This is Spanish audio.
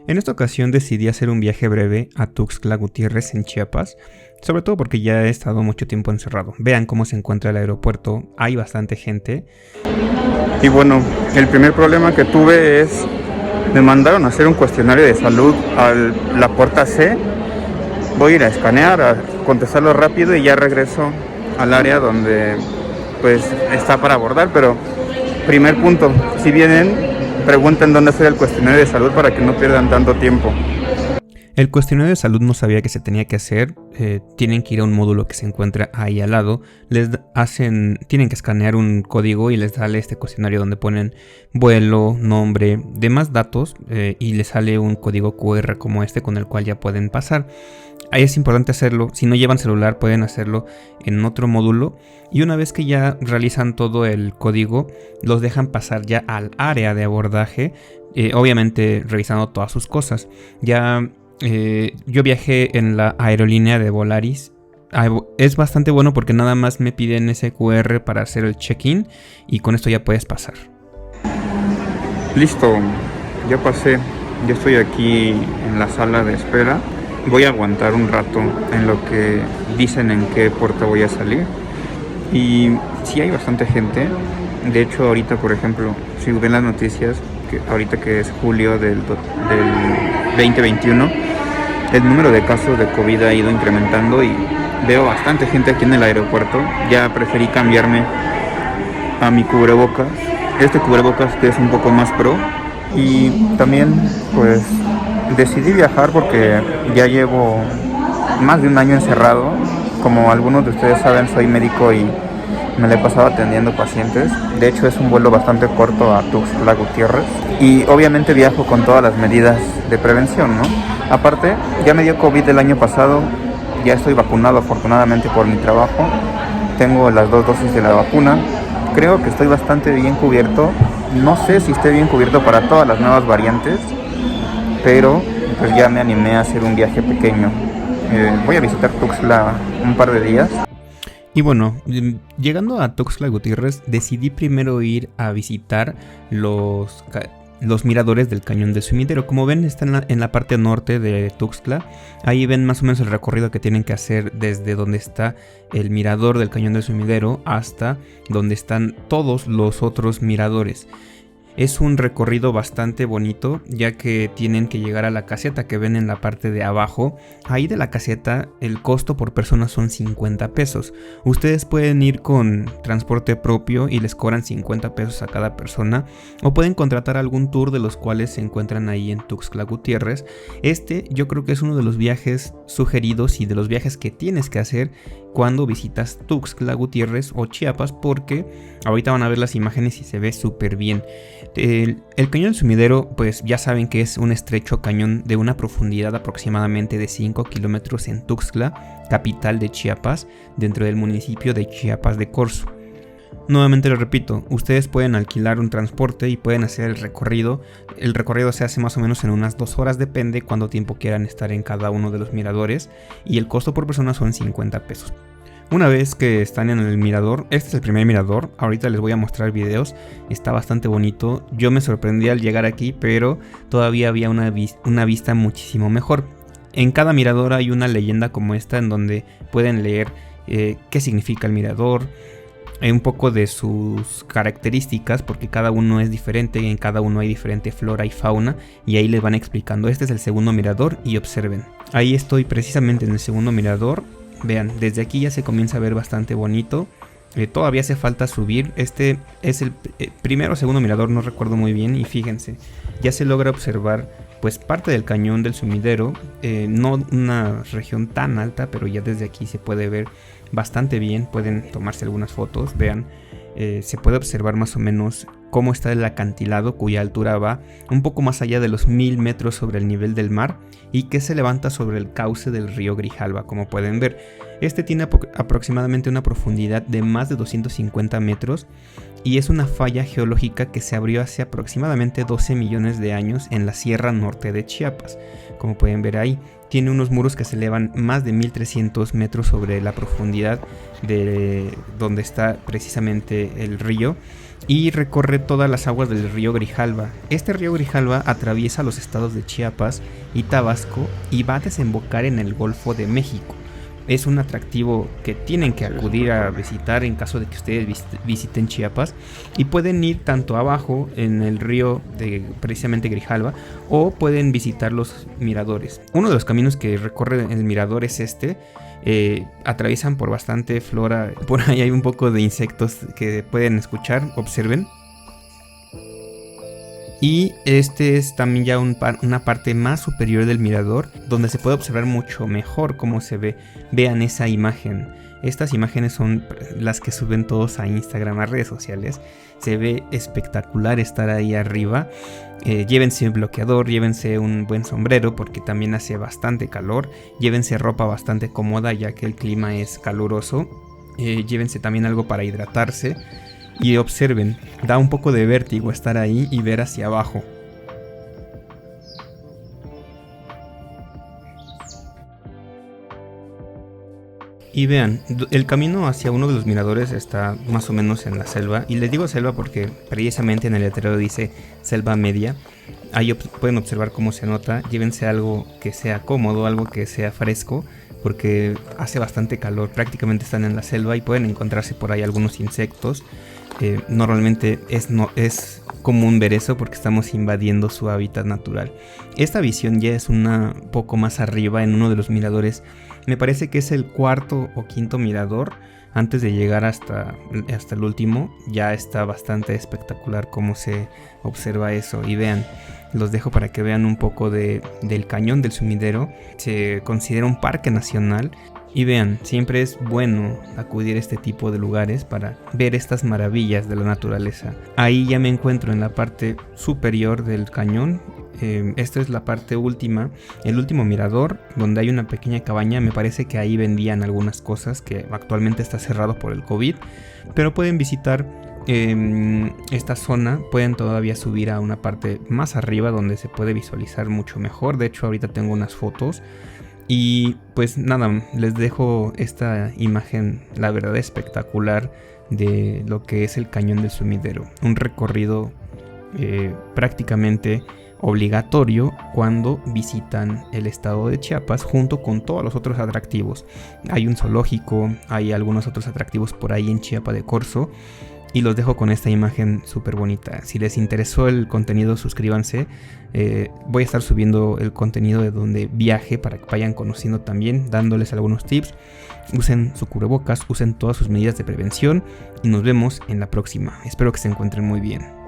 En esta ocasión decidí hacer un viaje breve a Tuxtla Gutiérrez en Chiapas, sobre todo porque ya he estado mucho tiempo encerrado. Vean cómo se encuentra el aeropuerto, hay bastante gente. Y bueno, el primer problema que tuve es, me mandaron a hacer un cuestionario de salud a la puerta C. Voy a ir a escanear, a contestarlo rápido y ya regreso al área donde pues está para abordar. Pero primer punto, si vienen, pregunten dónde hacer el cuestionario de salud para que no pierdan tanto tiempo. El cuestionario de salud no sabía que se tenía que hacer. Tienen que ir a un módulo que se encuentra ahí al lado. Tienen que escanear un código y les sale este cuestionario donde ponen vuelo, nombre, demás datos, y les sale un código QR como este con el cual ya pueden pasar. Ahí es importante hacerlo. Si no llevan celular pueden hacerlo en otro módulo, y una vez que ya realizan todo el código los dejan pasar ya al área de abordaje, obviamente revisando todas sus cosas. Yo viajé en la aerolínea de Volaris. Es bastante bueno porque nada más me piden ese QR para hacer el check-in y con esto ya puedes pasar. Listo, ya pasé, ya estoy aquí en la sala de espera. Voy a aguantar un rato en lo que dicen en qué puerta voy a salir. Y sí hay bastante gente. De hecho, ahorita, por ejemplo, si ven las noticias, que ahorita que es julio del 2021, el número de casos de COVID ha ido incrementando y veo bastante gente aquí en el aeropuerto. Ya preferí cambiarme a mi cubrebocas, este cubrebocas que es un poco más pro. Y también pues decidí viajar porque ya llevo más de un año encerrado. Como algunos de ustedes saben, soy médico y me la he pasado atendiendo pacientes. De hecho es un vuelo bastante corto a Tuxtla Gutiérrez y obviamente viajo con todas las medidas de prevención, ¿no? Aparte, ya me dio COVID el año pasado, ya estoy vacunado afortunadamente por mi trabajo. Tengo las 2 dosis de la vacuna. Creo que estoy bastante bien cubierto. No sé si esté bien cubierto para todas las nuevas variantes, pero pues ya me animé a hacer un viaje pequeño. Voy a visitar Tuxtla un par de días. Y bueno, llegando a Tuxtla Gutiérrez, decidí primero ir a visitar los miradores del Cañón del Sumidero. Como ven, está en la parte norte de Tuxtla. Ahí ven más o menos el recorrido que tienen que hacer desde donde está el mirador del Cañón del Sumidero hasta donde están todos los otros miradores. Es un recorrido bastante bonito, ya que tienen que llegar a la caseta que ven en la parte de abajo. Ahí de la caseta el costo por persona son 50 pesos. Ustedes pueden ir con transporte propio y les cobran 50 pesos a cada persona, o pueden contratar algún tour de los cuales se encuentran ahí en Tuxtla Gutiérrez. Yo creo que es uno de los viajes sugeridos y de los viajes que tienes que hacer cuando visitas Tuxtla Gutiérrez o Chiapas, porque ahorita van a ver las imágenes y se ve súper bien. El Cañón del Sumidero, pues ya saben que es un estrecho cañón de una profundidad aproximadamente de 5 kilómetros en Tuxtla, capital de Chiapas, dentro del municipio de Chiapas de Corzo. Nuevamente les repito, ustedes pueden alquilar un transporte y pueden hacer el recorrido. El recorrido se hace más o menos en unas 2 horas, depende cuánto tiempo quieran estar en cada uno de los miradores, y el costo por persona son 50 pesos. Una vez que están en el mirador, este es el primer mirador, ahorita les voy a mostrar videos, está bastante bonito. Yo me sorprendí al llegar aquí, pero todavía había una vista muchísimo mejor. En cada mirador hay una leyenda como esta en donde pueden leer qué significa el mirador, un poco de sus características, porque cada uno es diferente y en cada uno hay diferente flora y fauna, y ahí les van explicando. Este es el segundo mirador y observen, ahí estoy precisamente en el segundo mirador. Vean, desde aquí ya se comienza a ver bastante bonito. Todavía hace falta subir. Este es el primero o segundo mirador, no recuerdo muy bien. Y fíjense, ya se logra observar pues parte del Cañón del Sumidero. No una región tan alta, pero ya desde aquí se puede ver bastante bien. Pueden tomarse algunas fotos, vean. Se puede observar más o menos cómo está el acantilado, cuya altura va un poco más allá de los 1000 metros sobre el nivel del mar, y que se levanta sobre el cauce del río Grijalva, como pueden ver. Este tiene aproximadamente una profundidad de más de 250 metros y es una falla geológica que se abrió hace aproximadamente 12 millones de años en la Sierra Norte de Chiapas. Como pueden ver ahí, tiene unos muros que se elevan más de 1300 metros sobre la profundidad de donde está precisamente el río. y recorre todas las aguas del río Grijalva. Este río Grijalva atraviesa los estados de Chiapas y Tabasco y va a desembocar en el Golfo de México. Es un atractivo que tienen que acudir a visitar en caso de que ustedes visiten Chiapas, y pueden ir tanto abajo en el río de precisamente Grijalva, o pueden visitar los miradores. Uno de los caminos que recorre el mirador es este. Atraviesan por bastante flora, por ahí hay un poco de insectos que pueden escuchar, observen. Y este es también ya una parte más superior del mirador, donde se puede observar mucho mejor cómo se ve. Vean esa imagen. Estas imágenes son las que suben todos a Instagram, a redes sociales. Se ve espectacular estar ahí arriba. Llévense un bloqueador, llévense un buen sombrero porque también hace bastante calor. Llévense ropa bastante cómoda ya que el clima es caluroso. Llévense también algo para hidratarse. Y observen, da un poco de vértigo estar ahí y ver hacia abajo. Y vean, el camino hacia uno de los miradores está más o menos en la selva. Y les digo selva porque precisamente en el letrero dice selva media. Ahí pueden observar cómo se nota. Llévense algo que sea cómodo, algo que sea fresco, porque hace bastante calor. Prácticamente están en la selva y pueden encontrarse por ahí algunos insectos. Normalmente es común ver eso porque estamos invadiendo su hábitat natural. Esta visión ya es un poco más arriba en uno de los miradores. Me parece que es el cuarto o quinto mirador. Antes de llegar hasta el último, ya está bastante espectacular cómo se observa eso. Y vean, los dejo para que vean un poco del Cañón del Sumidero. Se considera un parque nacional. Y vean, siempre es bueno acudir a este tipo de lugares para ver estas maravillas de la naturaleza. Ahí ya me encuentro en la parte superior del cañón. Esta es la parte última, el último mirador, donde hay una pequeña cabaña. Me parece que ahí vendían algunas cosas que actualmente está cerrado por el COVID. Pero pueden visitar esta zona, pueden todavía subir a una parte más arriba donde se puede visualizar mucho mejor. De hecho, ahorita tengo unas fotos. Y pues nada, les dejo esta imagen, la verdad, espectacular de lo que es el Cañón del Sumidero. Un recorrido prácticamente obligatorio cuando visitan el estado de Chiapas, junto con todos los otros atractivos. Hay un zoológico, hay algunos otros atractivos por ahí en Chiapa de Corzo. Y los dejo con esta imagen súper bonita. Si les interesó el contenido, suscríbanse. Voy a estar subiendo el contenido de donde viaje para que vayan conociendo también, dándoles algunos tips. Usen su cubrebocas, usen todas sus medidas de prevención y nos vemos en la próxima. Espero que se encuentren muy bien.